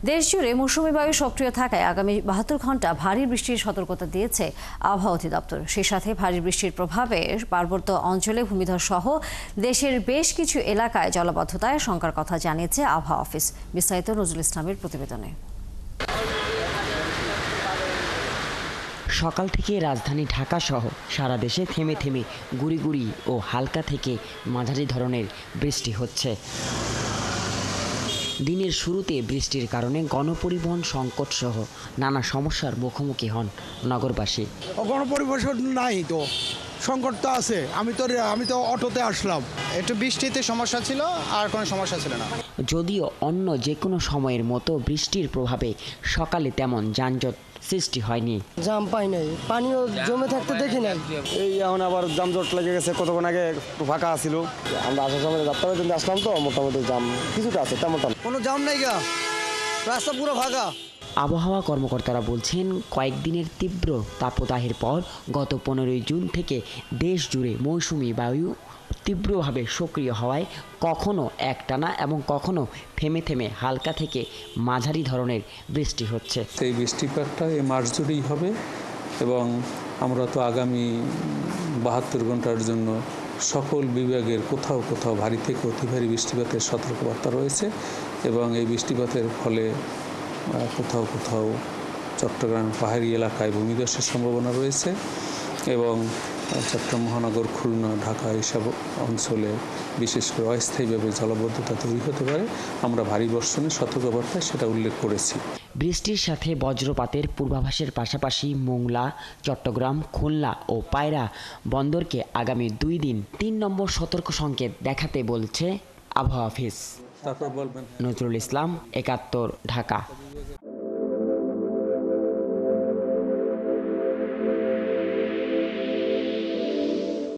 দেশজুড়ে মৌসুমী বায়ু সক্রিয় থাকায় আগামী ৭২ ঘন্টা ভারী বৃষ্টির সতর্কতা দিয়েছে আবহাওয়া অধিদপ্তর। সেই সাথে ভারী বৃষ্টির প্রভাবে পার্বত্য অঞ্চলে ভূমিধস সহ দেশের বেশ কিছু এলাকায় জলাবদ্ধতায় আশঙ্কার কথা জানিয়েছে আবহাওয়া অফিস। বিস্তারিত নজরুল ইসলামের প্রতিবেদনে। সকাল থেকে রাজধানী ঢাকা সহ সারা দেশে থেমে থেমে গুড়ি গুড়ি ও হালকা থেকে মাঝারি ধরনের বৃষ্টি হচ্ছে। দিনের শুরুতে বৃষ্টির কারণে গণপরিবহন সংকট সহ নানা সমস্যার মুখোমুখি হন নগরবাসী। গণপরিবহন নাই তো, সংকট তো আছে। আমি তো অটোতে আসলাম। একটু বৃষ্টিতে সমস্যা ছিল, আর কোনো সমস্যা ছিল না। যদিও অন্য যে কোনো সময়ের মতো বৃষ্টির প্রভাবে সকালে তেমন যানজট সৃষ্টি হয়নি। জাম পাই নাই, পানিও জমে থাকতে দেখি নাই। এই এখন আবার যানজট লেগে গেছে, কতক্ষণ আগে ফাঁকা ছিল। আমরা আসার সময় যাত্রা কিন্তু আসলাম তো, মোটামুটি জাম কিছুটা আছে, তেমনটা কোনো জাম নাই গা, রাস্তা পুরো ফাঁকা। আবহাওয়া কর্মকর্তারা বলছেন, কয়েকদিনের তীব্র তাপদাহের পর গত 15 জুন থেকে দেশ জুড়ে মৌসুমি বায়ু তীব্রভাবে সক্রিয় হওয়ায় কখনো একটানা এবং কখনো থেমে থেমে হালকা থেকে মাঝারি ধরনের বৃষ্টি হচ্ছে। এই বৃষ্টিপাতটা এই মাস জুড়েই হবে এবং আমরা তো আগামী 72 ঘন্টার জন্য সকল বিভাগের কোথাও কোথাও ভারী থেকে অতি ভারী বৃষ্টিপাতের সতর্কবার্তা রয়েছে এবং এই বৃষ্টিপাতের ফলে কোথাও কোথাও চট্টগ্রাম পাহাড়ি এলাকায় ভূমিধসের সম্ভাবনা রয়েছে এবং চট্টগ্রাম মহানগর, খুলনা, ঢাকা এসব অঞ্চলে বিশেষ করে অস্থায়ীভাবে জলাবদ্ধতা তৈরি হতে পারে। আমরা ভারী বর্ষণের সতর্কবার্তায় সেটা উল্লেখ করেছি। বৃষ্টির সাথে বজ্রপাতের পূর্বাভাসের পাশাপাশি মোংলা, চট্টগ্রাম, খুলনা ও পায়রা বন্দরকে আগামী 2 দিন 3 নম্বর সতর্ক সংকেত দেখাতে বলছে আবহাওয়া অফিস। তারপর বলবেন। নজরুল ইসলাম, 71, ঢাকা।